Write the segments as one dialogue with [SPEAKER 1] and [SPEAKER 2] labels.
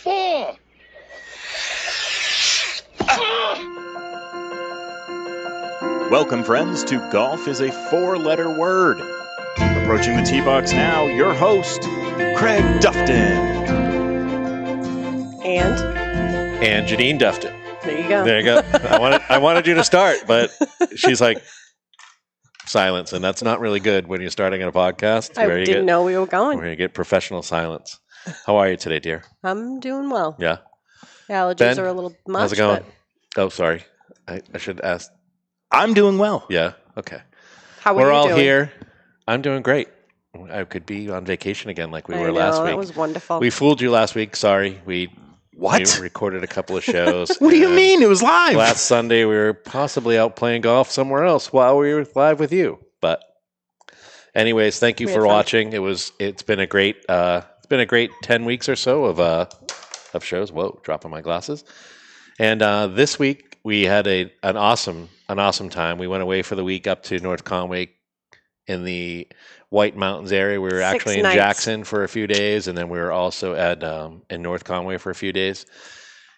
[SPEAKER 1] Fore!
[SPEAKER 2] Welcome, friends, to Golf is a Four-Letter Word. Approaching the tee box now, your host, Craig Dufton.
[SPEAKER 3] And
[SPEAKER 4] Janine Dufton.
[SPEAKER 3] there you go.
[SPEAKER 4] There you go. I wanted you to start, but she's like, silence, and that's not really good when you're starting a podcast.
[SPEAKER 3] I didn't know we were going.
[SPEAKER 4] We're going to get professional silence. How are you today, dear?
[SPEAKER 3] I'm doing well.
[SPEAKER 4] Yeah.
[SPEAKER 3] Allergies
[SPEAKER 4] Ben,
[SPEAKER 3] are a little much.
[SPEAKER 4] How's it going? Oh, sorry. I should ask.
[SPEAKER 2] I'm doing well.
[SPEAKER 4] Yeah. Okay.
[SPEAKER 3] How are
[SPEAKER 4] We're
[SPEAKER 3] you
[SPEAKER 4] all
[SPEAKER 3] doing?
[SPEAKER 4] here. I'm doing great. I could be on vacation again like we were last week.
[SPEAKER 3] That was wonderful.
[SPEAKER 4] We fooled you last week. Sorry.
[SPEAKER 2] What?
[SPEAKER 4] We recorded a couple of shows.
[SPEAKER 2] What do you mean? It was live.
[SPEAKER 4] Last Sunday, we were possibly out playing golf somewhere else while we were live with you. But anyways, thank you for watching. It's been a great 10 weeks or so of shows. Whoa, dropping my glasses. And this week we had an awesome time. We went away for the week up to North Conway in the White Mountains area. We were actually in Jackson for a few days, and then we were also in North Conway for a few days,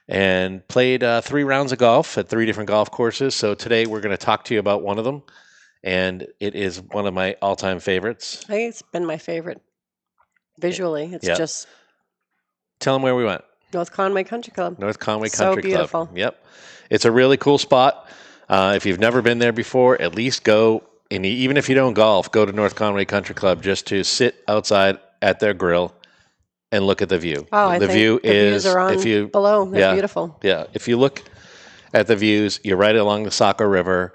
[SPEAKER 4] and played 3 rounds of golf at 3 different golf courses. So today we're going to talk to you about one of them, and it is one of my all-time favorites.
[SPEAKER 3] I think it's been my favorite. Visually, it's just...
[SPEAKER 4] Tell them where we went.
[SPEAKER 3] North Conway Country Club.
[SPEAKER 4] North Conway Country Club.
[SPEAKER 3] So beautiful.
[SPEAKER 4] Yep. It's a really cool spot. If you've never been there before, at least go, and even if you don't golf, go to North Conway Country Club just to sit outside at their grill and look at the view.
[SPEAKER 3] Oh,
[SPEAKER 4] the view is
[SPEAKER 3] views are on below. They're beautiful.
[SPEAKER 4] Yeah. If you look at the views, you're right along the Saco River.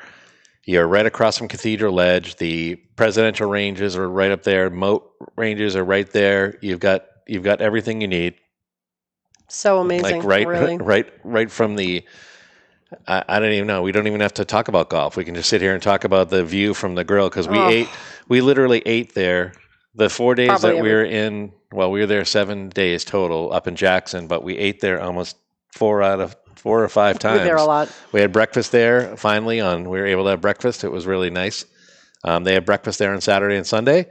[SPEAKER 4] You're right across from Cathedral Ledge. The presidential ranges are right up there. Moat ranges are right there. You've got everything you need.
[SPEAKER 3] So amazing.
[SPEAKER 4] Like
[SPEAKER 3] really.
[SPEAKER 4] right from the. I don't even know. We don't even have to talk about golf. We can just sit here and talk about the view from the grill because we literally ate there the 4 days that we were in. Well, we were there 7 days total up in Jackson, but we ate there almost 4 or 5 times.
[SPEAKER 3] We were there a lot.
[SPEAKER 4] We had breakfast there finally. We were able to have breakfast. It was really nice. They had breakfast there on Saturday and Sunday.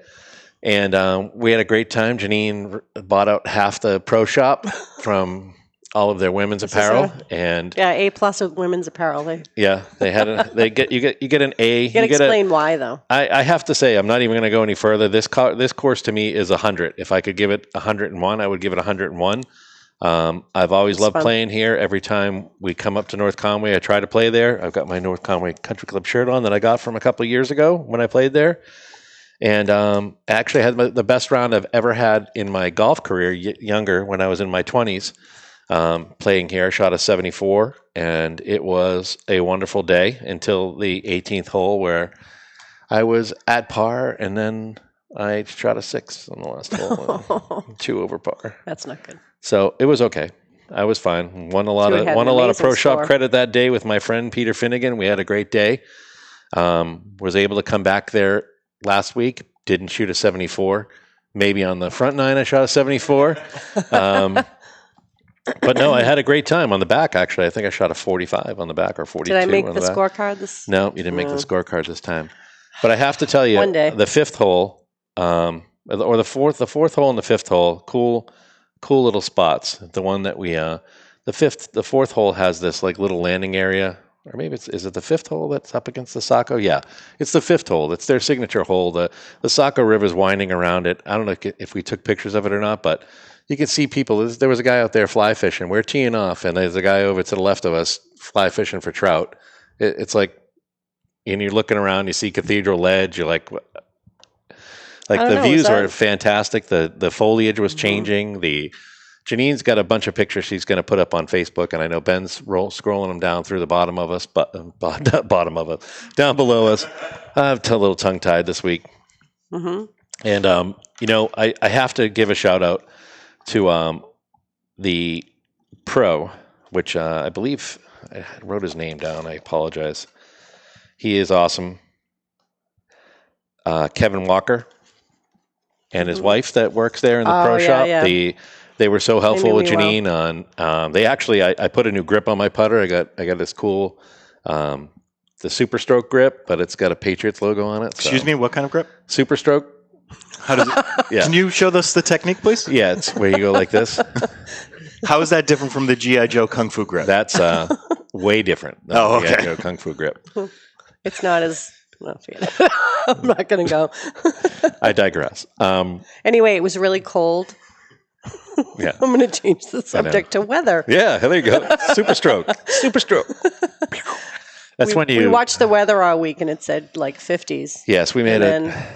[SPEAKER 4] And we had a great time. Janine bought out half the pro shop from all of their women's apparel, and
[SPEAKER 3] A+ with women's apparel.
[SPEAKER 4] they had you get an A.
[SPEAKER 3] You got to explain why though.
[SPEAKER 4] I have to say, I'm not even going to go any further. This course to me is 100. If I could give it 101, I would give it 101. I've always loved playing here. Every time we come up to North Conway, I try to play there. I've got my North Conway Country Club shirt on that I got from a couple of years ago when I played there. And I actually had the best round I've ever had in my golf career, younger, when I was in my 20s, playing here. I shot a 74, and it was a wonderful day until the 18th hole where I was at par, and then I shot a 6 on the last hole, 2 over par.
[SPEAKER 3] That's not good.
[SPEAKER 4] So it was okay. I was fine. Won a lot of pro shop credit that day with my friend Peter Finnegan. We had a great day. Was able to come back there last week. Didn't shoot a 74. Maybe on the front 9 I shot a 74. But no, I had a great time on the back. Actually, I think I shot a 45 on the back or 42.
[SPEAKER 3] Did I make the scorecard this?
[SPEAKER 4] No, you didn't make the scorecard this time. But I have to tell you,
[SPEAKER 3] one day.
[SPEAKER 4] The 5th hole, or the fourth hole and the 5th hole, cool little spots. The one that we, the 4th hole has this like little landing area, or maybe is it the 5th hole that's up against the Saco? Yeah, it's the 5th hole. It's their signature hole. The Saco River is winding around it. I don't know if we took pictures of it or not, but you can see people. There was a guy out there fly fishing. We're teeing off, and there's a guy over to the left of us fly fishing for trout. It's like, and you're looking around, you see Cathedral Ledge. You're like the views are fantastic. The foliage was changing. Janine's got a bunch of pictures she's going to put up on Facebook, and I know Ben's scrolling them down through the bottom of us, but down below us. I'm a little tongue-tied this week.
[SPEAKER 3] Mm-hmm.
[SPEAKER 4] And, I have to give a shout-out to the pro, which I believe I wrote his name down. I apologize. He is awesome. Kevin Walker and his wife that works there in the pro shop.
[SPEAKER 3] Yeah.
[SPEAKER 4] They were so helpful with Janine on. They actually, I put a new grip on my putter. I got this cool, the Super Stroke grip, but it's got a Patriots logo on it. So.
[SPEAKER 1] Excuse me, what kind of grip?
[SPEAKER 4] Super Stroke.
[SPEAKER 1] How does it? Yeah. Can you show us the technique, please?
[SPEAKER 4] Yeah, it's where you go like this.
[SPEAKER 2] How is that different from the G.I. Joe Kung Fu grip?
[SPEAKER 4] That's way different than
[SPEAKER 2] Oh,
[SPEAKER 4] the
[SPEAKER 2] okay.
[SPEAKER 4] G.I. Joe Kung Fu grip.
[SPEAKER 3] It's not as. No, forget it. I'm not going to go.
[SPEAKER 4] I digress.
[SPEAKER 3] Anyway, it was really cold.
[SPEAKER 4] Yeah.
[SPEAKER 3] I'm going to change the subject to weather.
[SPEAKER 4] Yeah, there you go. Super stroke. That's when you...
[SPEAKER 3] We watched the weather all week, and it said like 50s.
[SPEAKER 4] Yes, we made
[SPEAKER 3] and
[SPEAKER 4] it.
[SPEAKER 3] then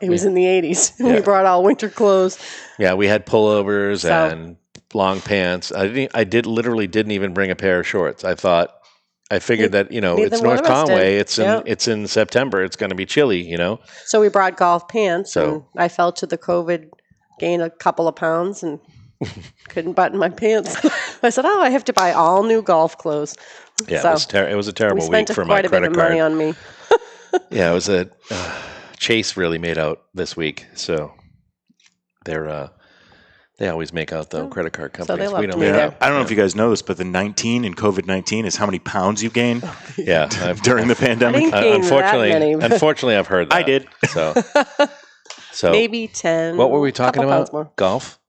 [SPEAKER 3] it was in the 80s.
[SPEAKER 4] Yeah.
[SPEAKER 3] We brought all winter clothes.
[SPEAKER 4] Yeah, we had pullovers
[SPEAKER 3] So-
[SPEAKER 4] and long pants. I literally didn't even bring a pair of shorts. I figured that,
[SPEAKER 3] neither
[SPEAKER 4] it's
[SPEAKER 3] one
[SPEAKER 4] North
[SPEAKER 3] of us
[SPEAKER 4] Conway.
[SPEAKER 3] did.
[SPEAKER 4] It's in September. It's going to be chilly,
[SPEAKER 3] So we brought golf pants,
[SPEAKER 4] So-
[SPEAKER 3] and I fell to the COVID, gained a couple of pounds, and couldn't button my pants. I said, I have to buy all new golf clothes.
[SPEAKER 4] Yeah,
[SPEAKER 3] So
[SPEAKER 4] it was a terrible
[SPEAKER 3] we
[SPEAKER 4] week
[SPEAKER 3] spent
[SPEAKER 4] for my
[SPEAKER 3] quite a bit
[SPEAKER 4] credit
[SPEAKER 3] of money
[SPEAKER 4] card.
[SPEAKER 3] on me.
[SPEAKER 4] Yeah, it was a Chase really made out this week. So they always make out though, credit card
[SPEAKER 3] So they
[SPEAKER 4] companies.
[SPEAKER 3] loved
[SPEAKER 4] We don't
[SPEAKER 3] me
[SPEAKER 4] make
[SPEAKER 3] there.
[SPEAKER 4] out.
[SPEAKER 2] I don't know if you guys know this, but the 19 in COVID-19 is how many pounds you gain
[SPEAKER 4] Yeah,
[SPEAKER 2] during the
[SPEAKER 3] I
[SPEAKER 2] pandemic.
[SPEAKER 3] didn't gain
[SPEAKER 4] unfortunately,
[SPEAKER 3] that many. but
[SPEAKER 4] unfortunately, I've heard that.
[SPEAKER 2] I did.
[SPEAKER 4] So
[SPEAKER 3] maybe 10.
[SPEAKER 4] what were we talking
[SPEAKER 3] couple pounds
[SPEAKER 4] about?
[SPEAKER 3] more.
[SPEAKER 4] Golf?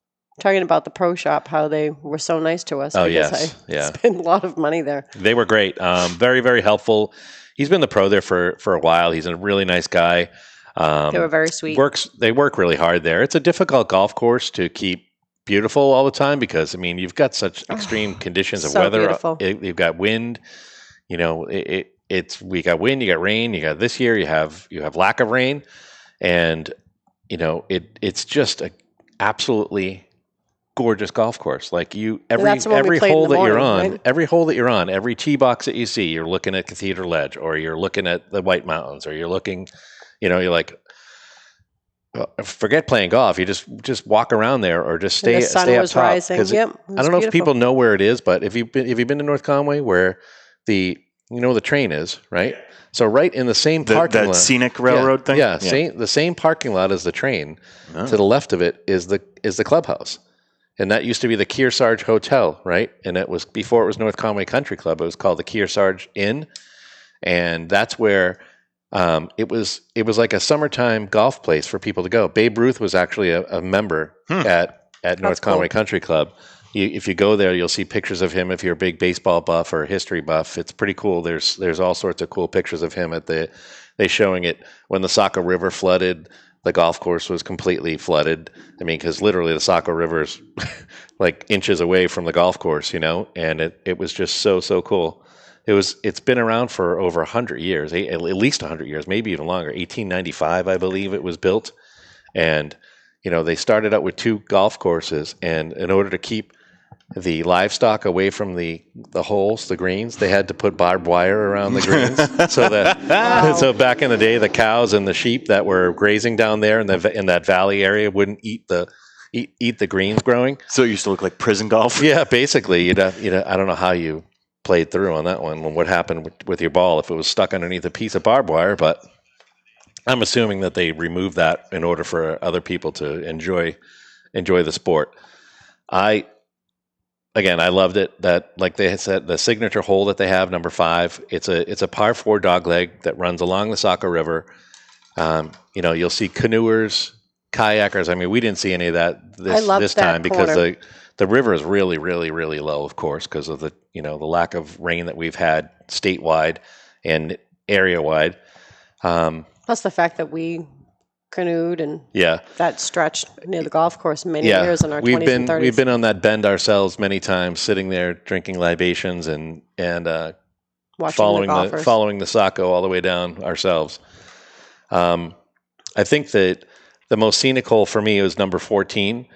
[SPEAKER 3] Talking about the pro shop, how they were so nice to us.
[SPEAKER 4] Oh,
[SPEAKER 3] because
[SPEAKER 4] yes.
[SPEAKER 3] I
[SPEAKER 4] Yeah.
[SPEAKER 3] spent a lot of money there.
[SPEAKER 4] They were great. Very, very helpful. He's been the pro there for a while. He's a really nice guy.
[SPEAKER 3] They were very sweet.
[SPEAKER 4] They work really hard there. It's a difficult golf course to keep beautiful all the time because you've got such extreme conditions of
[SPEAKER 3] so
[SPEAKER 4] weather.
[SPEAKER 3] beautiful.
[SPEAKER 4] You've got wind. We got wind. You got rain. You got this year. You have lack of rain, and it's just a absolutely gorgeous golf course. Like
[SPEAKER 3] that's the one we
[SPEAKER 4] every
[SPEAKER 3] played in
[SPEAKER 4] hole
[SPEAKER 3] the
[SPEAKER 4] that you're
[SPEAKER 3] morning,
[SPEAKER 4] on,
[SPEAKER 3] right?
[SPEAKER 4] every hole that you're on, every tee box that you see, you're looking at Cathedral Ledge, or you're looking at the White Mountains, or you're looking, you're like, forget playing golf. You just walk around there, or just
[SPEAKER 3] And
[SPEAKER 4] stay
[SPEAKER 3] the sun
[SPEAKER 4] stay up
[SPEAKER 3] was
[SPEAKER 4] top.
[SPEAKER 3] rising.
[SPEAKER 4] 'Cause
[SPEAKER 3] Yep, it
[SPEAKER 4] I
[SPEAKER 3] was
[SPEAKER 4] don't know if
[SPEAKER 3] beautiful.
[SPEAKER 4] people know where it is, but if you've been to North Conway, where the train is, right? So right in the same parking
[SPEAKER 2] That
[SPEAKER 4] lot,
[SPEAKER 2] scenic railroad thing?
[SPEAKER 4] Yeah, the same parking lot as the train.
[SPEAKER 2] Oh.
[SPEAKER 4] To the left of it is the clubhouse. And that used to be the Kearsarge Hotel, right? And it was before it was North Conway Country Club. It was called the Kearsarge Inn, and that's where it was like a summertime golf place for people to go. Babe Ruth was actually a member at North Conway Country Club. If you go there, you'll see pictures of him. If you're a big baseball buff or a history buff, it's pretty cool. There's all sorts of cool pictures of him they showing it when the Saco River flooded. The golf course was completely flooded. Because literally the Saco River is like inches away from the golf course, and it was just so cool. It's been around for over 100 years, at least 100 years, maybe even longer. 1895, I believe it was built. And, they started out with 2 golf courses, and in order to keep the livestock away from the holes, the greens, they had to put barbed wire around the greens so that so back in the day, the cows and the sheep that were grazing down there in that valley area wouldn't eat the greens growing.
[SPEAKER 2] So it used to look like prison golf?
[SPEAKER 4] Yeah, basically, I don't know how you played through on that one. What happened with your ball if it was stuck underneath a piece of barbed wire? But I'm assuming that they removed that in order for other people to enjoy the sport. I loved it. That, like they had said, the signature hole that they have, number 5. It's a par 4 dogleg that runs along the Saco River. You'll see canoers, kayakers. We didn't see any of that this time because the river is really, really, really low, of course, because of the lack of rain that we've had statewide and area wide.
[SPEAKER 3] Plus the fact that we canoed and that stretched near the golf course many years in our 20s and 30s.
[SPEAKER 4] We've been on that bend ourselves many times, sitting there drinking libations and following the Saco all the way down ourselves. I think that the most scenic hole for me was number 14,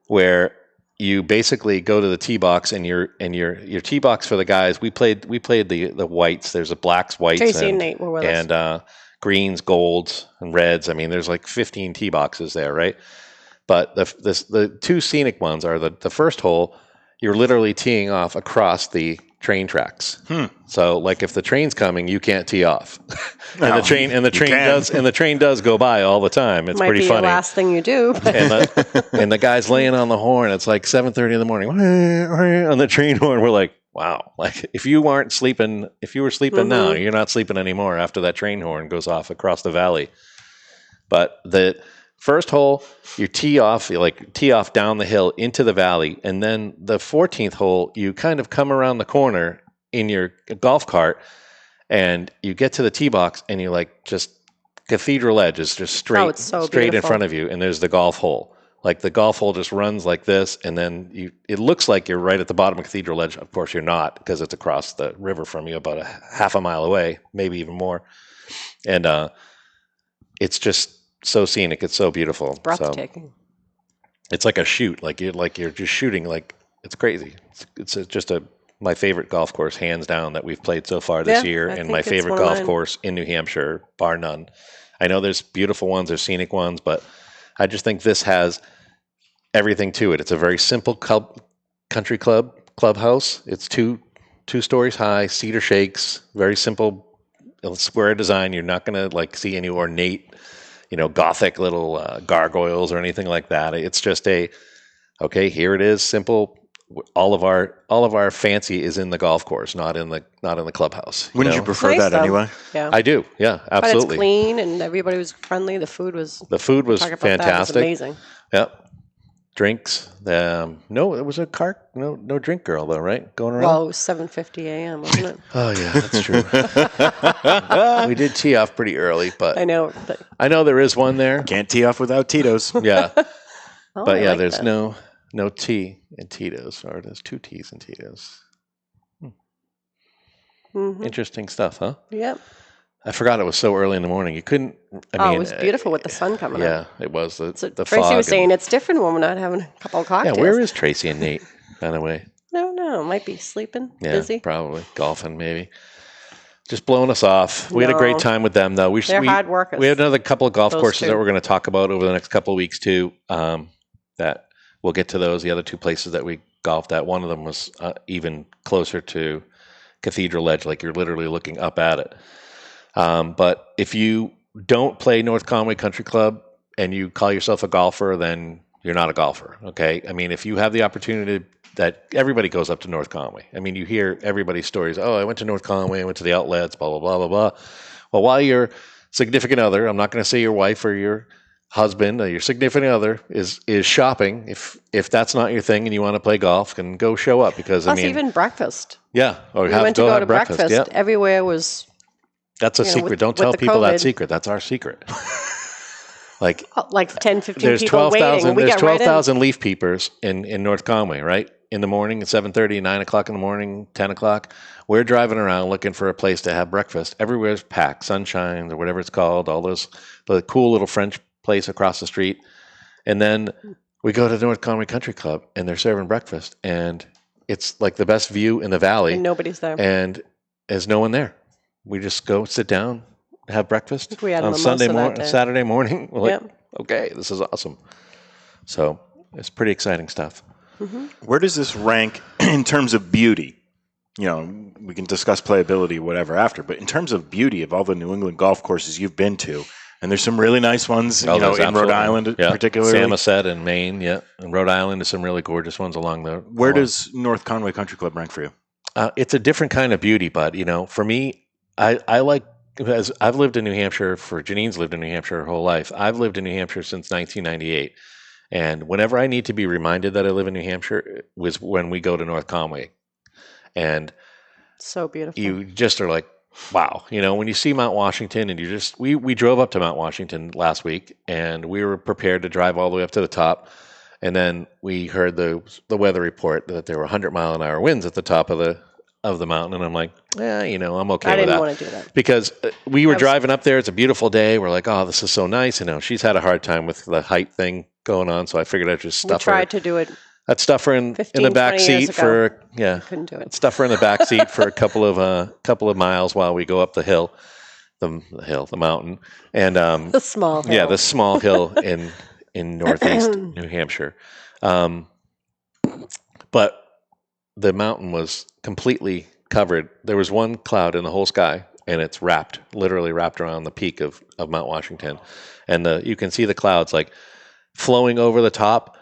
[SPEAKER 4] where you basically go to the tee box and your tee box for the guys. We played the whites. There's a blacks, whites,
[SPEAKER 3] Tracy and Nate were with us.
[SPEAKER 4] And greens, golds, and reds. There's like 15 tee boxes there, right? But the 2 scenic ones are the first hole. You're literally teeing off across the train tracks. So, like, if the train's coming, you can't tee off, and the train does go by all the time. It's
[SPEAKER 3] Might
[SPEAKER 4] pretty
[SPEAKER 3] be
[SPEAKER 4] funny.
[SPEAKER 3] the last thing you do.
[SPEAKER 4] And the guy's laying on the horn. It's like 7:30 in the morning on the train horn. We're like, wow! Like, if you were sleeping now, you're not sleeping anymore after that train horn goes off across the valley. But First hole, you tee off down the hill into the valley, and then the 14th hole, you kind of come around the corner in your golf cart, and you get to the tee box, and you like just Cathedral Edge is just straight,
[SPEAKER 3] it's so
[SPEAKER 4] straight in
[SPEAKER 3] beautiful.
[SPEAKER 4] front of you, and there's the golf hole. Like the golf hole just runs like this, and then it looks like you're right at the bottom of Cathedral Edge. Of course, you're not, because it's across the river from you, about a half a mile away, maybe even more. And it's just so scenic. It's so beautiful.
[SPEAKER 3] It's breathtaking.
[SPEAKER 4] So it's like a shoot. Like you're just shooting. Like it's crazy. It's just my favorite golf course, hands down, that we've played so far this year, and my favorite golf course in New Hampshire, bar none. I know there's beautiful ones, there's scenic ones, but I just think this has everything to it. It's a very simple country clubhouse. It's two stories high, cedar shakes, very simple square design. You're not going to like see any ornate, gothic little gargoyles or anything like that. It's just okay, here it is, simple. All of our fancy is in the golf course, not in the clubhouse.
[SPEAKER 2] Wouldn't you prefer
[SPEAKER 3] Nice,
[SPEAKER 2] that
[SPEAKER 3] though.
[SPEAKER 2] anyway?
[SPEAKER 3] Yeah.
[SPEAKER 4] I do. Yeah,
[SPEAKER 3] But
[SPEAKER 4] absolutely.
[SPEAKER 3] it's clean and everybody was friendly. The food was
[SPEAKER 4] The food was
[SPEAKER 3] talk about that, it was
[SPEAKER 4] fantastic.
[SPEAKER 3] amazing.
[SPEAKER 4] Yep. Drinks. No, it was a cart. No drink girl though, right? Going around.
[SPEAKER 3] Well, it was 7:50 a.m., wasn't it?
[SPEAKER 4] Oh yeah, that's true. We did tee off pretty early, but
[SPEAKER 3] I know. But,
[SPEAKER 4] I know there is one there.
[SPEAKER 2] Can't tee off without Tito's.
[SPEAKER 4] Yeah,
[SPEAKER 3] oh,
[SPEAKER 4] but
[SPEAKER 3] I
[SPEAKER 4] yeah,
[SPEAKER 3] like
[SPEAKER 4] there's
[SPEAKER 3] that.
[SPEAKER 4] no tea in Tito's, or there's 2 T's in Tito's.
[SPEAKER 3] Mhm.
[SPEAKER 4] Interesting stuff, huh?
[SPEAKER 3] Yep.
[SPEAKER 4] I forgot it was so early in the morning. You couldn't. I
[SPEAKER 3] Oh,
[SPEAKER 4] mean,
[SPEAKER 3] it was beautiful with the sun coming
[SPEAKER 4] Yeah,
[SPEAKER 3] up.
[SPEAKER 4] it was the
[SPEAKER 3] So
[SPEAKER 4] the
[SPEAKER 3] Tracy
[SPEAKER 4] fog.
[SPEAKER 3] was saying it's different when we're not having a couple of
[SPEAKER 4] yeah,
[SPEAKER 3] cocktails.
[SPEAKER 4] where is Tracy and Nate? By the way,
[SPEAKER 3] No, might be sleeping,
[SPEAKER 4] yeah,
[SPEAKER 3] busy.
[SPEAKER 4] probably golfing, maybe. Just blowing us off. We had a great
[SPEAKER 3] No.
[SPEAKER 4] time with them, though.
[SPEAKER 3] They're hard workers.
[SPEAKER 4] We had another couple of golf
[SPEAKER 3] Those
[SPEAKER 4] courses
[SPEAKER 3] two.
[SPEAKER 4] that we're going to talk about over the next couple of weeks too. That we'll get to those. The other 2 places that we golfed at, one of them was even closer to Cathedral Edge, like you're literally looking up at it. But if you don't play North Conway Country Club and you call yourself a golfer, then you're not a golfer. Okay, I mean, if you have the opportunity, that everybody goes up to North Conway. I mean, you hear everybody's stories. Oh, I went to North Conway, I went to the outlets, blah, blah, blah, blah, blah. Well, while your significant other, I'm not going to say your wife or your husband or your significant other is shopping, if that's not your thing and you want to play golf, then go show up, because
[SPEAKER 3] Plus,
[SPEAKER 4] I mean,
[SPEAKER 3] even breakfast.
[SPEAKER 4] yeah, or
[SPEAKER 3] We
[SPEAKER 4] have
[SPEAKER 3] went to
[SPEAKER 4] go
[SPEAKER 3] go
[SPEAKER 4] have
[SPEAKER 3] to breakfast.
[SPEAKER 4] Yeah,
[SPEAKER 3] Everywhere was
[SPEAKER 4] that's a
[SPEAKER 3] you know,
[SPEAKER 4] secret.
[SPEAKER 3] with-
[SPEAKER 4] Don't
[SPEAKER 3] with
[SPEAKER 4] tell
[SPEAKER 3] the
[SPEAKER 4] people that
[SPEAKER 3] COVID.
[SPEAKER 4] secret. That's our secret. Like,
[SPEAKER 3] like 10, 15
[SPEAKER 4] there's
[SPEAKER 3] people waiting.
[SPEAKER 4] 12,000
[SPEAKER 3] We
[SPEAKER 4] there's
[SPEAKER 3] got right in.
[SPEAKER 4] 12,000 leaf peepers in North Conway, right? In the morning at 7:30, 9 o'clock in the morning, 10 o'clock. We're driving around looking for a place to have breakfast. Everywhere's packed, Sunshine or whatever it's called, the cool little French place across the street. And then we go to the North Conway Country Club and they're serving breakfast, and it's like the best view in the valley,
[SPEAKER 3] And nobody's there.
[SPEAKER 4] and there's no one there. We just go sit down, have breakfast
[SPEAKER 3] We had a
[SPEAKER 4] on
[SPEAKER 3] mimosa
[SPEAKER 4] Sunday
[SPEAKER 3] that
[SPEAKER 4] morning,
[SPEAKER 3] day.
[SPEAKER 4] Saturday morning. We're like,
[SPEAKER 3] Yep.
[SPEAKER 4] okay, this is awesome. So it's pretty exciting stuff.
[SPEAKER 2] Where does this rank in terms of beauty? We can discuss playability, whatever, after, but in terms of beauty of all the New England golf courses you've been to, and there's some really nice ones,
[SPEAKER 4] There's
[SPEAKER 2] in Rhode
[SPEAKER 4] absolutely-
[SPEAKER 2] Island
[SPEAKER 4] yeah,
[SPEAKER 2] particularly.
[SPEAKER 4] Samoset in Maine, yeah. And Rhode Island is some really gorgeous ones along the.
[SPEAKER 2] Where does North Conway Country Club rank for you?
[SPEAKER 4] It's a different kind of beauty, but for me, I like, because I've lived in New Hampshire Janine's lived in New Hampshire her whole life. I've lived in New Hampshire since 1998. And whenever I need to be reminded that I live in New Hampshire, it was when we go to North Conway. And
[SPEAKER 3] So beautiful.
[SPEAKER 4] you just are like, wow. When you see Mount Washington, and we drove up to Mount Washington last week, and we were prepared to drive all the way up to the top. And then we heard the weather report that there were 100-mile-an-hour winds at the top of the mountain. And I'm like, I'm okay
[SPEAKER 3] I
[SPEAKER 4] with
[SPEAKER 3] didn't
[SPEAKER 4] that.
[SPEAKER 3] want to do that.
[SPEAKER 4] Because we were driving up there. It's a beautiful day. We're like, oh, this is so nice. She's had a hard time with the height thing going on. So I figured I'd just
[SPEAKER 3] We
[SPEAKER 4] stuff her.
[SPEAKER 3] tried to do it.
[SPEAKER 4] I'd stuff her in
[SPEAKER 3] 15,
[SPEAKER 4] the back
[SPEAKER 3] 20 years
[SPEAKER 4] seat
[SPEAKER 3] ago.
[SPEAKER 4] I'd
[SPEAKER 3] Couldn't do it.
[SPEAKER 4] stuff her in the back seat for a couple of miles while we go up the hill, the mountain. And
[SPEAKER 3] The small hill.
[SPEAKER 4] yeah, this small hill in northeast New Hampshire. But the mountain was completely covered. There was one cloud in the whole sky, and it's literally wrapped around the peak of Mount Washington. And you can see the clouds like flowing over the top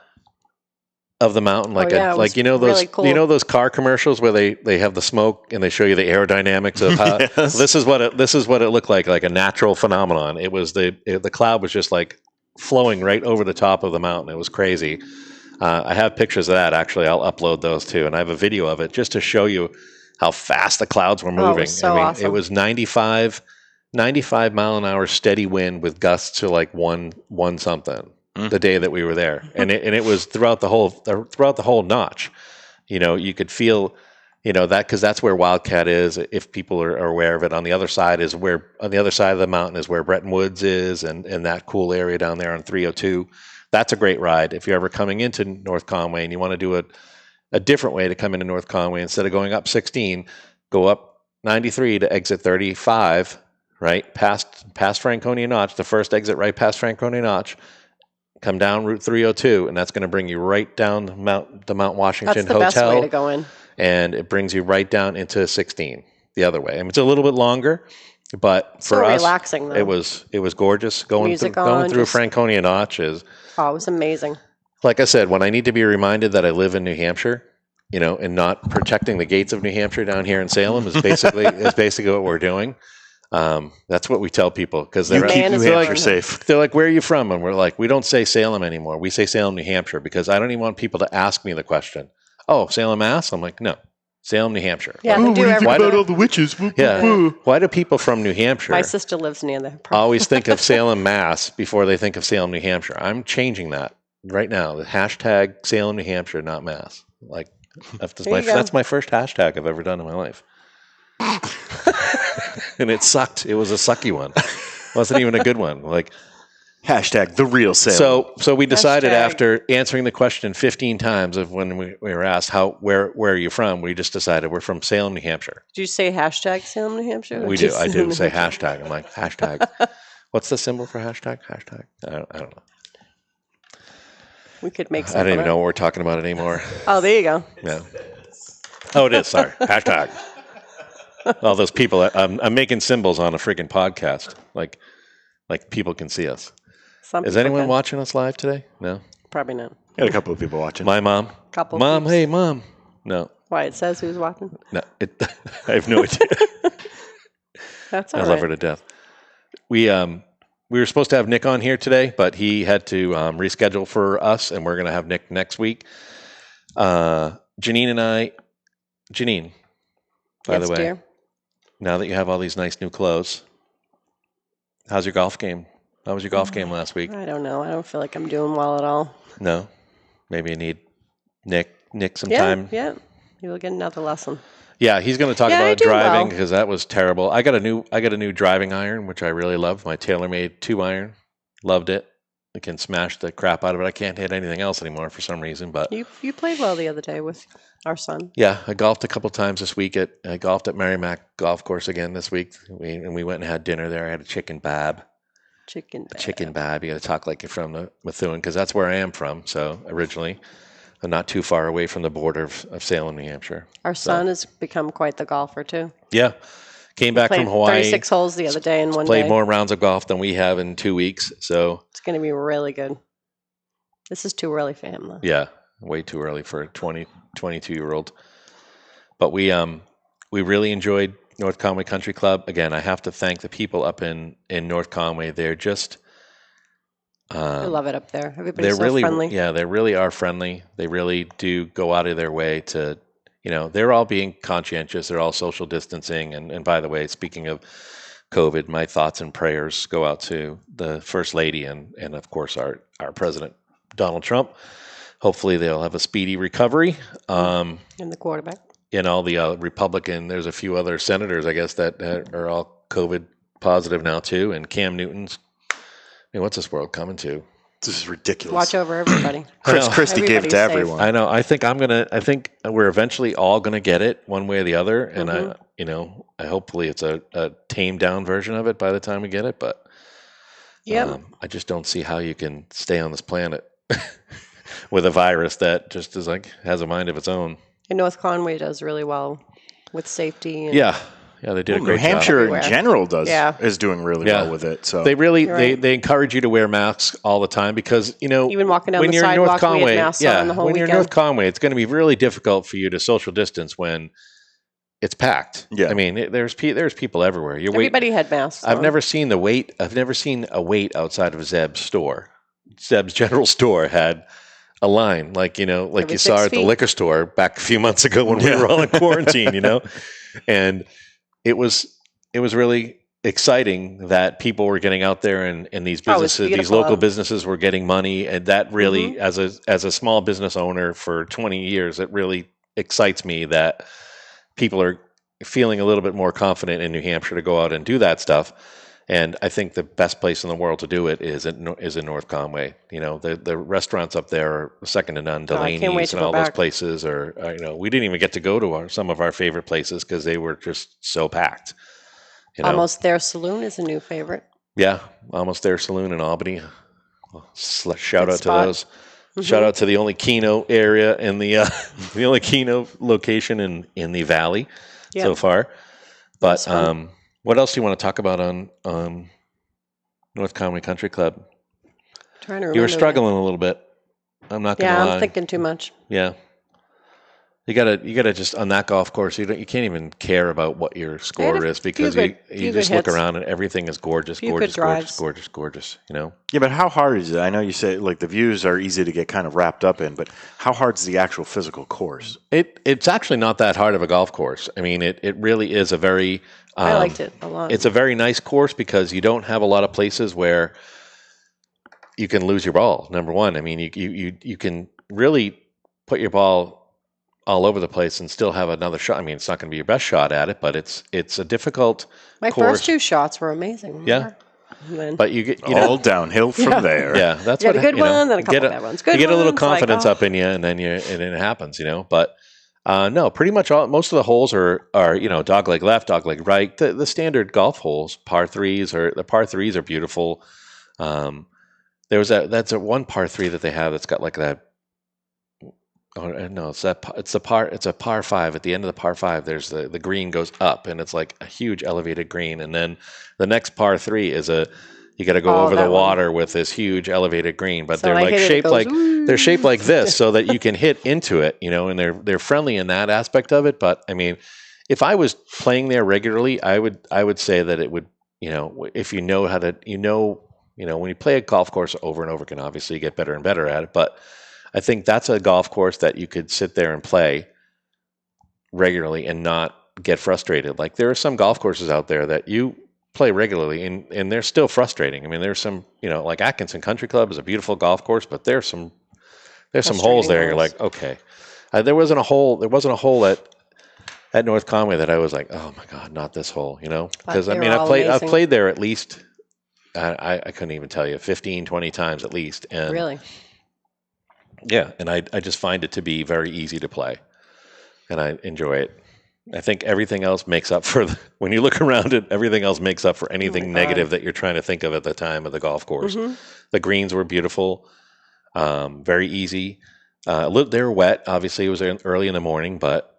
[SPEAKER 4] of the mountain, like
[SPEAKER 3] yeah, it was really cool.
[SPEAKER 4] those car commercials where they have the smoke and they show you the aerodynamics of how
[SPEAKER 2] Yes.
[SPEAKER 4] this is what it looked like a natural phenomenon. It was the cloud was just like flowing right over the top of the mountain. It was crazy. I have pictures of that. Actually, I'll upload those too, and I have a video of it just to show you how fast the clouds were moving.
[SPEAKER 3] it was so awesome.
[SPEAKER 4] It was 95 mile an hour steady wind with gusts to like one something the day that we were there, and it was throughout the whole notch. You could feel, that, because that's where Wildcat is. If people are aware of it, on the other side of the mountain is where Bretton Woods is, and that cool area down there on 302. That's a great ride. If you're ever coming into North Conway and you want to do a different way to come into North Conway, instead of going up 16, go up 93 to exit 35, right? Past Franconia Notch, the first exit right past Franconia Notch, come down Route 302, and that's going to bring you right down the Mount Washington
[SPEAKER 3] That's the
[SPEAKER 4] Hotel.
[SPEAKER 3] best way to go in.
[SPEAKER 4] And it brings you right down into 16 the other way. I mean, it's a little bit longer, but for us,
[SPEAKER 3] relaxing, though.
[SPEAKER 4] it was gorgeous. Going through Franconia Notch is...
[SPEAKER 3] Oh, it was amazing.
[SPEAKER 4] Like I said, when I need to be reminded that I live in New Hampshire, and not protecting the gates of New Hampshire down here in Salem is basically what we're doing. That's what we tell people, because they're
[SPEAKER 2] keep New Hampshire safe.
[SPEAKER 4] They're like, "Where are you from?" And we're like, "We don't say Salem anymore. We say Salem, New Hampshire," because I don't even want people to ask me the question. "Oh, Salem, Mass?" I'm like, "No, Salem, New Hampshire."
[SPEAKER 3] Yeah, they do
[SPEAKER 2] what do you think
[SPEAKER 3] everything.
[SPEAKER 2] about all the witches?
[SPEAKER 4] Yeah. Why do people from New Hampshire
[SPEAKER 3] My sister lives near there.
[SPEAKER 4] always think of Salem, Mass before they think of Salem, New Hampshire? I'm changing that right now. The hashtag Salem, New Hampshire, not Mass. Like, that's my first hashtag I've ever done in my life. And it sucked. It was a sucky one. It wasn't even a good one. Like,
[SPEAKER 2] hashtag the real Salem.
[SPEAKER 4] So we decided,
[SPEAKER 3] Hashtag.
[SPEAKER 4] after answering the question 15 times of when we were asked where are you from, we just decided we're from Salem, New Hampshire.
[SPEAKER 3] Did you say hashtag Salem, New Hampshire?
[SPEAKER 4] We do. I do say hashtag. I'm like, hashtag. What's the symbol for hashtag? Hashtag. I don't know.
[SPEAKER 3] We could make
[SPEAKER 4] I
[SPEAKER 3] something
[SPEAKER 4] don't even
[SPEAKER 3] up.
[SPEAKER 4] know what we're talking about anymore.
[SPEAKER 3] Oh, there you go.
[SPEAKER 4] Yeah. Oh, it is. Sorry. Hashtag. All those people. I'm making symbols on a freaking podcast. Like people can see us.
[SPEAKER 3] Some
[SPEAKER 4] Is
[SPEAKER 3] people
[SPEAKER 4] anyone
[SPEAKER 3] can.
[SPEAKER 4] watching us live today? No.
[SPEAKER 3] Probably not.
[SPEAKER 2] Got a couple of people watching.
[SPEAKER 4] My mom.
[SPEAKER 3] Couple.
[SPEAKER 4] Mom.
[SPEAKER 3] peeps.
[SPEAKER 4] Hey, mom. No.
[SPEAKER 3] Why, it says who's watching?
[SPEAKER 4] No. I have no idea.
[SPEAKER 3] That's all
[SPEAKER 4] I
[SPEAKER 3] right.
[SPEAKER 4] love her to death. We were supposed to have Nick on here today, but he had to reschedule for us, and we're going to have Nick next week. Janine, by
[SPEAKER 3] Yes,
[SPEAKER 4] the way,
[SPEAKER 3] dear.
[SPEAKER 4] now that you have all these nice new clothes, how's your golf game? How was your golf game last week?
[SPEAKER 3] I don't know. I don't feel like I'm doing well at all.
[SPEAKER 4] No? Maybe you need Nick some
[SPEAKER 3] Yeah,
[SPEAKER 4] time?
[SPEAKER 3] yeah. You will get another lesson.
[SPEAKER 4] Yeah, he's going to talk
[SPEAKER 3] Yeah, I
[SPEAKER 4] about
[SPEAKER 3] do
[SPEAKER 4] driving,
[SPEAKER 3] well.
[SPEAKER 4] because that was terrible. I got a new driving iron, which I really love. My TaylorMade 2-iron. Loved it. I can smash the crap out of it. I can't hit anything else anymore for some reason. But
[SPEAKER 3] You played well the other day with our son.
[SPEAKER 4] yeah, I golfed a couple times this week. I golfed at Merrimack Golf Course again this week. We went and had dinner there. I had a chicken bab.
[SPEAKER 3] Chicken. bag.
[SPEAKER 4] Chicken bab. You got to talk like you're from the Methuen, because that's where I am from. So originally, I'm not too far away from the border of Salem, New Hampshire.
[SPEAKER 3] Our son has become quite the golfer too.
[SPEAKER 4] Yeah, came back
[SPEAKER 3] Played
[SPEAKER 4] from Hawaii.
[SPEAKER 3] 36 holes the other day in one
[SPEAKER 4] Played
[SPEAKER 3] day.
[SPEAKER 4] more rounds of golf than we have in 2 weeks. So
[SPEAKER 3] It's going to be really good. This is too early for him though.
[SPEAKER 4] yeah, way too early for a 22-year-old. But we really enjoyed North Conway Country Club. Again, I have to thank the people up in North Conway. They're just
[SPEAKER 3] I love it up there. Everybody's so
[SPEAKER 4] really
[SPEAKER 3] friendly.
[SPEAKER 4] Yeah, they really are friendly. They really do go out of their way to, they're all being conscientious. They're all social distancing. And by the way, speaking of COVID, my thoughts and prayers go out to the First Lady and of course our President Donald Trump. Hopefully they'll have a speedy recovery.
[SPEAKER 3] And the quarterback.
[SPEAKER 4] And all the Republican, there's a few other senators, I guess, that are all COVID positive now too. And Cam Newton's, what's this world coming to?
[SPEAKER 2] This is ridiculous.
[SPEAKER 3] Watch over everybody.
[SPEAKER 2] Chris Christie gave it to
[SPEAKER 3] Everybody's
[SPEAKER 2] everyone.
[SPEAKER 4] I know. I think we're eventually all going to get it one way or the other. And I hopefully it's a tamed down version of it by the time we get it. But
[SPEAKER 3] Yep.
[SPEAKER 4] I just don't see how you can stay on this planet with a virus that just is has a mind of its own.
[SPEAKER 3] And North Conway does really well with safety. And
[SPEAKER 4] Yeah, they did a
[SPEAKER 2] New
[SPEAKER 4] great
[SPEAKER 2] Hampshire
[SPEAKER 4] job.
[SPEAKER 2] in general is doing really
[SPEAKER 4] Yeah.
[SPEAKER 2] well with it. So
[SPEAKER 4] They really
[SPEAKER 3] You're right.
[SPEAKER 4] they encourage you to wear masks all the time because
[SPEAKER 3] Even walking down
[SPEAKER 4] when
[SPEAKER 3] the
[SPEAKER 4] you're in North
[SPEAKER 3] sidewalk, we
[SPEAKER 4] Conway,
[SPEAKER 3] had masks on the whole
[SPEAKER 4] when you're in
[SPEAKER 3] weekend.
[SPEAKER 4] North Conway, it's going to be really difficult for you to social distance when it's packed.
[SPEAKER 2] Yeah.
[SPEAKER 4] I mean, there's people everywhere.
[SPEAKER 3] Everybody had masks
[SPEAKER 4] I've
[SPEAKER 3] on.
[SPEAKER 4] never seen a wait outside of Zeb's store. Seb's General Store had a line, like
[SPEAKER 3] Every
[SPEAKER 4] you saw
[SPEAKER 3] 6
[SPEAKER 4] at the
[SPEAKER 3] feet.
[SPEAKER 4] liquor store back a few months ago when we were all in quarantine, and it was really exciting that people were getting out there and these
[SPEAKER 3] Oh, it was
[SPEAKER 4] businesses, these
[SPEAKER 3] beautiful
[SPEAKER 4] local
[SPEAKER 3] out.
[SPEAKER 4] businesses were getting money, and that really, as a small business owner for 20 years, it really excites me that people are feeling a little bit more confident in New Hampshire to go out and do that stuff. And I think the best place in the world to do it is in North Conway. The restaurants up there are second to none.
[SPEAKER 3] Oh, I can't wait
[SPEAKER 4] Delaney's
[SPEAKER 3] to
[SPEAKER 4] and
[SPEAKER 3] go
[SPEAKER 4] all those
[SPEAKER 3] back.
[SPEAKER 4] places are. We didn't even get to go to some of our favorite places because they were just so packed.
[SPEAKER 3] Almost There Saloon is a new favorite.
[SPEAKER 4] Yeah, Almost There Saloon in Albany. Shout
[SPEAKER 3] Good
[SPEAKER 4] out
[SPEAKER 3] spot.
[SPEAKER 4] to those. Shout out to the only Keno area and the the only Keno location in the valley so far. But what else do you want to talk about on North Conway Country Club?
[SPEAKER 3] Trying to remember.
[SPEAKER 4] You were struggling a little bit. I'm not going to lie.
[SPEAKER 3] I'm thinking too much.
[SPEAKER 4] Yeah. You gotta just on that golf course. You can't even care about what your score is because you just look around and everything is gorgeous, gorgeous, gorgeous, gorgeous, gorgeous.
[SPEAKER 2] Yeah, but how hard is it? I know you say like the views are easy to get kind of wrapped up in, but how hard is the actual physical course?
[SPEAKER 4] It's actually not that hard of a golf course. I mean, it really is a very.
[SPEAKER 3] I liked it a lot.
[SPEAKER 4] It's a very nice course because you don't have a lot of places where you can lose your ball. Number one, I mean, you can really put your ball all over the place and still have another shot. I mean, it's not going to be your best shot at it, but it's a difficult
[SPEAKER 3] My
[SPEAKER 4] course.
[SPEAKER 3] first 2 shots were amazing.
[SPEAKER 4] Yeah.
[SPEAKER 3] Then,
[SPEAKER 4] But you get
[SPEAKER 2] all downhill from there.
[SPEAKER 4] Yeah, that's
[SPEAKER 3] you got
[SPEAKER 4] what
[SPEAKER 3] a good one, then a couple bad ones. Good
[SPEAKER 4] you get a little
[SPEAKER 3] ones, like,
[SPEAKER 4] confidence up in you, and then it happens, But no, pretty much most of the holes are dog leg left, dog leg right. The standard golf holes, par threes are beautiful. That's one par 3 that they have that's got like that. Oh no, it's a par 5. At the end of the par 5, there's the green goes up, and it's like a huge elevated green. And then the next par 3 is you got to go over the water with this huge elevated green. But they're like shaped they're shaped like this so that you can hit into it, and they're friendly in that aspect of it. But I mean, if I was playing there regularly, I would say that it would, if you know how to, when you play a golf course over and over again, obviously you get better and better at it. But I think that's a golf course that you could sit there and play regularly and not get frustrated. Like there are some golf courses out there that you play regularly and they're still frustrating. I mean, there's some, like Atkinson Country Club is a beautiful golf course, but there's some holes there. You're like, okay, there wasn't a hole at North Conway that I was like, oh my God, not this hole, because I mean, I've played there at least, I couldn't even tell you 15, 20 times at least. And
[SPEAKER 3] really?
[SPEAKER 4] Yeah, and I just find it to be very easy to play, and I enjoy it. I think everything else makes up for when you look around it. Everything else makes up for anything negative that you're trying to think of at the time of the golf course. The greens were beautiful, very easy. They were wet. Obviously, it was early in the morning, but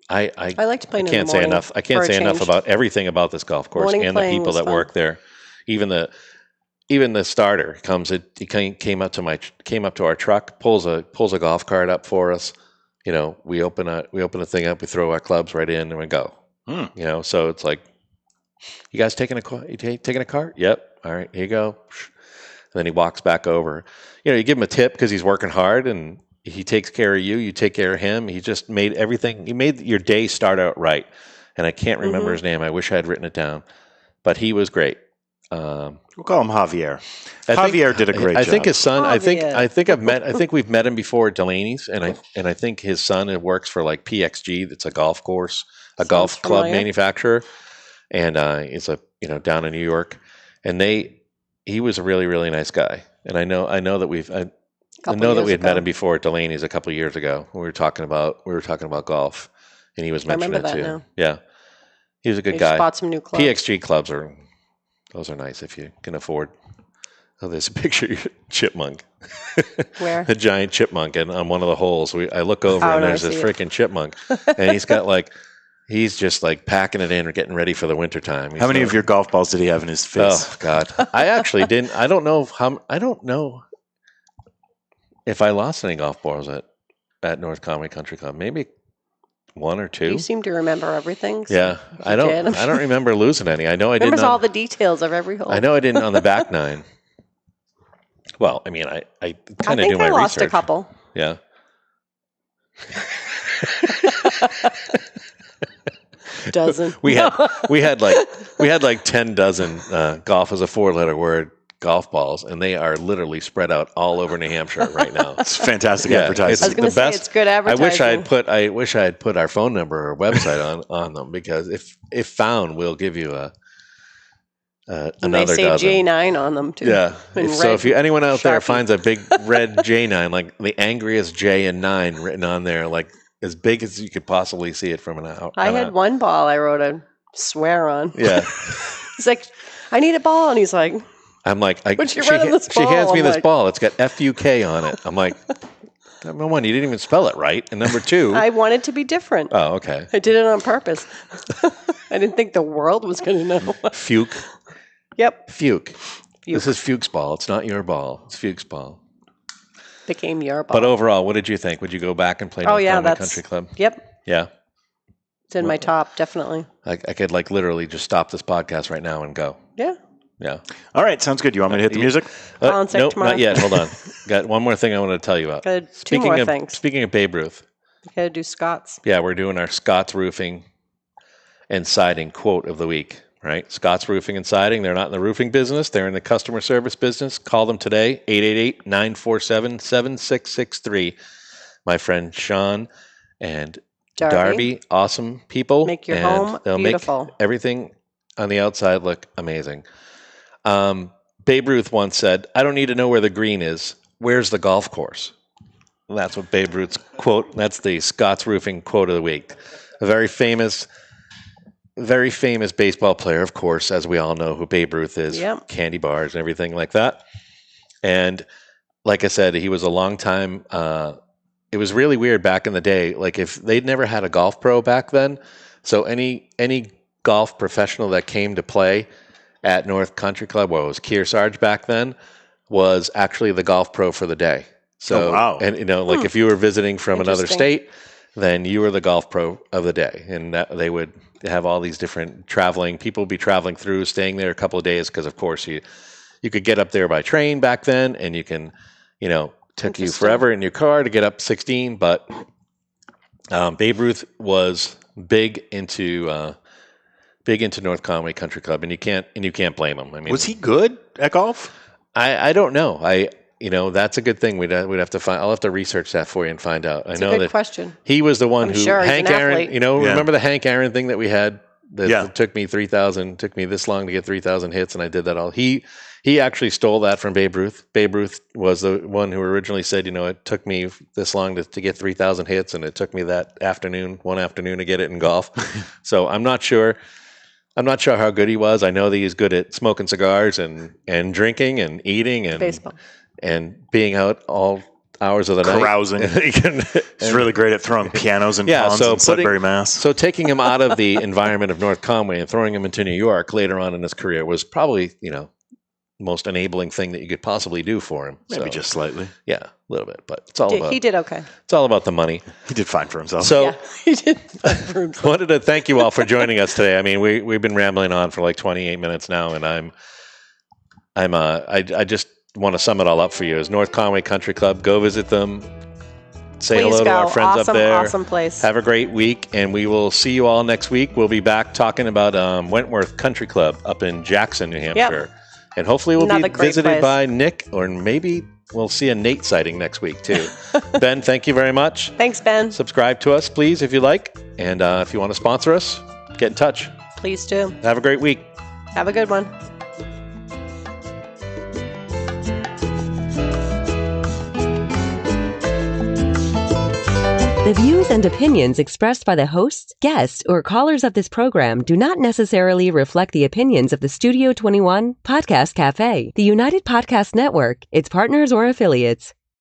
[SPEAKER 4] I
[SPEAKER 3] liked playing in the
[SPEAKER 4] can't say
[SPEAKER 3] morning
[SPEAKER 4] enough. I can't say enough about everything about this golf course and the people that work there. Even the starter he came up to our truck, pulls a golf cart up for us. We open a thing up, we throw our clubs right in, and we go. So it's like, you guys taking a cart? Yep. All right, here you go. And then he walks back over. You give him a tip because he's working hard, and he takes care of you. You take care of him. He just made everything. He made your day start out right. And I can't remember his name. I wish I had written it down, but he was great.
[SPEAKER 2] We'll call him Javier. Javier did a great job.
[SPEAKER 4] I think his son.
[SPEAKER 3] Javier.
[SPEAKER 4] I think we've met him before at Delaney's, and I think his son works for like PXG. That's a golf course, golf club manufacturer, and it's down in New York. And he was a really, really nice guy. And I know that we had met him before at Delaney's a couple of years ago. We were talking about golf, and he was mentioning it too. Now. Yeah, he was a good guy.
[SPEAKER 3] Bought some new clubs.
[SPEAKER 4] PXG clubs are nice if you can afford. Oh, there's a picture of a chipmunk.
[SPEAKER 3] Where?
[SPEAKER 4] A giant chipmunk, and on one of the holes, I look over and there's this freaking chipmunk, and he's just like packing it in or getting ready for the winter time.
[SPEAKER 2] How many of your golf balls did he have in his face?
[SPEAKER 4] Oh God, I actually didn't. I don't know if I lost any golf balls at North Conway Country Club. Maybe 1 or 2.
[SPEAKER 3] You seem to remember everything. So
[SPEAKER 4] yeah, I don't remember losing any. I know I didn't.
[SPEAKER 3] Remembers all the details of every hole.
[SPEAKER 4] I know I didn't on the back 9. Well, I mean, I
[SPEAKER 3] I
[SPEAKER 4] kind of
[SPEAKER 3] think
[SPEAKER 4] do my
[SPEAKER 3] I lost
[SPEAKER 4] research.
[SPEAKER 3] a couple.
[SPEAKER 4] Yeah.
[SPEAKER 3] Dozen.
[SPEAKER 4] We had like 10 dozen golf is a 4-letter word golf balls, and they are literally spread out all over New Hampshire right now.
[SPEAKER 2] It's fantastic
[SPEAKER 4] Yeah,
[SPEAKER 2] advertising.
[SPEAKER 3] I was going to say it's good advertising.
[SPEAKER 4] I wish I had put our phone number or website on them, because if found, we'll give you
[SPEAKER 3] And
[SPEAKER 4] another
[SPEAKER 3] they say
[SPEAKER 4] dozen.
[SPEAKER 3] J9 on them too.
[SPEAKER 4] Yeah.
[SPEAKER 3] In
[SPEAKER 4] So if
[SPEAKER 3] red
[SPEAKER 4] anyone out there
[SPEAKER 3] Sharpie.
[SPEAKER 4] finds a big red J9, like the angriest J and 9 written on there, like as big as you could possibly see it from an out.
[SPEAKER 3] I had one ball I wrote a swear on.
[SPEAKER 4] Yeah.
[SPEAKER 3] He's like, I need a ball. And he's like,
[SPEAKER 4] I'm like,
[SPEAKER 3] But you read on this
[SPEAKER 4] she hands
[SPEAKER 3] ball.
[SPEAKER 4] me
[SPEAKER 3] I'm
[SPEAKER 4] this
[SPEAKER 3] like-
[SPEAKER 4] ball. It's got FUK on it. I'm like, number one, you didn't even spell it right. And number two,
[SPEAKER 3] I wanted to be different.
[SPEAKER 4] oh, okay.
[SPEAKER 3] I did it on purpose. I didn't think the world was going to know.
[SPEAKER 4] Fuke.
[SPEAKER 3] Yep.
[SPEAKER 4] Fuke. This is Fuke's ball. It's not your ball. It's Fuke's ball.
[SPEAKER 3] Became your ball.
[SPEAKER 4] But overall, what did you think? Would you go back and play North Conway Country Club?
[SPEAKER 3] Yep.
[SPEAKER 4] Yeah.
[SPEAKER 3] It's in my top, definitely.
[SPEAKER 4] I could like literally just stop this podcast right now and go.
[SPEAKER 3] Yeah.
[SPEAKER 4] Yeah.
[SPEAKER 2] All right, sounds good. You want me to hit the music?
[SPEAKER 3] Colin sick
[SPEAKER 4] nope,
[SPEAKER 3] tomorrow.
[SPEAKER 4] not yet. Hold on. Got one more thing I want to tell you about.
[SPEAKER 3] Got two more things.
[SPEAKER 4] Speaking of Babe Ruth,
[SPEAKER 3] Got to do Scott's.
[SPEAKER 4] yeah, we're doing our Scott's Roofing and Siding quote of the week, right? Scott's Roofing and Siding, they're not in the roofing business. They're in the customer service business. Call them today, 888-947-7663. My friend Sean and Darby, awesome people.
[SPEAKER 3] Make your
[SPEAKER 4] and
[SPEAKER 3] home
[SPEAKER 4] they'll
[SPEAKER 3] beautiful.
[SPEAKER 4] make everything on the outside look amazing. Babe Ruth once said, I don't need to know where the green is. Where's the golf course? And that's what Babe Ruth's quote, that's the Scott's Roofing quote of the week. A very famous baseball player, of course, as we all know who Babe Ruth is.
[SPEAKER 3] Yep.
[SPEAKER 4] Candy bars and everything like that. And like I said, he was a long time, it was really weird back in the day. Like if they'd never had a golf pro back then, so any golf professional that came to play at North Country Club, well, it was Kearsarge back then, was actually the golf pro for the day. So,
[SPEAKER 2] Oh, wow.
[SPEAKER 4] And like if you were visiting from another
[SPEAKER 3] Interesting.
[SPEAKER 4] state, then you were the golf pro of the day, and that, they would have all these different people would be traveling through, staying there a couple of days, because of course you could get up there by train back then, and you can, took you
[SPEAKER 3] Interesting.
[SPEAKER 4] forever in your car to get up 16, but Babe Ruth was big into North Conway Country Club, and you can't blame him. I mean,
[SPEAKER 2] Was he good at golf?
[SPEAKER 4] I don't know. That's a good thing. We'd have to find. I'll have to research that for you and find out.
[SPEAKER 3] It's
[SPEAKER 4] I know
[SPEAKER 3] a good
[SPEAKER 4] that
[SPEAKER 3] question.
[SPEAKER 4] he was the one
[SPEAKER 3] I'm
[SPEAKER 4] who
[SPEAKER 3] sure he's
[SPEAKER 4] Hank
[SPEAKER 3] an
[SPEAKER 4] Aaron.
[SPEAKER 3] athlete.
[SPEAKER 2] Yeah.
[SPEAKER 4] Remember the Hank Aaron thing that we had? That
[SPEAKER 2] Yeah.
[SPEAKER 4] took me 3,000. Took me this long to get 3,000 hits, and I did that all. He actually stole that from Babe Ruth. Babe Ruth was the one who originally said, it took me this long to get 3,000 hits, and it took me one afternoon to get it in golf. So I'm not sure how good he was. I know that he's good at smoking cigars and drinking and eating and
[SPEAKER 3] Baseball.
[SPEAKER 4] and being out all hours of the night.
[SPEAKER 2] Carousing. He's really great at throwing pianos and
[SPEAKER 4] Yeah,
[SPEAKER 2] pawns
[SPEAKER 4] so
[SPEAKER 2] in Sudbury, Mass.
[SPEAKER 4] So taking him out of the environment of North Conway and throwing him into New York later on in his career was probably, most enabling thing that you could possibly do for him.
[SPEAKER 2] Maybe
[SPEAKER 4] So,
[SPEAKER 2] just slightly.
[SPEAKER 4] yeah, a little bit, but it's all
[SPEAKER 3] He did okay.
[SPEAKER 4] it's all about the money.
[SPEAKER 2] He did fine for himself.
[SPEAKER 4] So
[SPEAKER 3] Yeah, he did fine for himself.
[SPEAKER 4] wanted to thank you all for joining us today. I mean, we've been rambling on for like 28 minutes now, and I just want to sum it all up for you. Is North Conway Country Club? Go visit them. Say
[SPEAKER 3] Please
[SPEAKER 4] hello
[SPEAKER 3] go.
[SPEAKER 4] to our friends
[SPEAKER 3] Awesome,
[SPEAKER 4] up there.
[SPEAKER 3] awesome place.
[SPEAKER 4] Have a great week, and we will see you all next week. We'll be back talking about Wentworth Country Club up in Jackson, New Hampshire. And hopefully we'll
[SPEAKER 3] Another
[SPEAKER 4] be
[SPEAKER 3] great
[SPEAKER 4] visited
[SPEAKER 3] place.
[SPEAKER 4] by Nick, or maybe we'll see a Nate sighting next week too. Ben, thank you very much.
[SPEAKER 3] Thanks, Ben.
[SPEAKER 4] Subscribe to us, please, if you like. And if you want to sponsor us, get in touch.
[SPEAKER 3] Please do.
[SPEAKER 4] Have a great week.
[SPEAKER 3] Have a good one.
[SPEAKER 1] The views and opinions expressed by the hosts, guests, or callers of this program do not necessarily reflect the opinions of the Studio 21 Podcast Cafe, the United Podcast Network, its partners, or affiliates.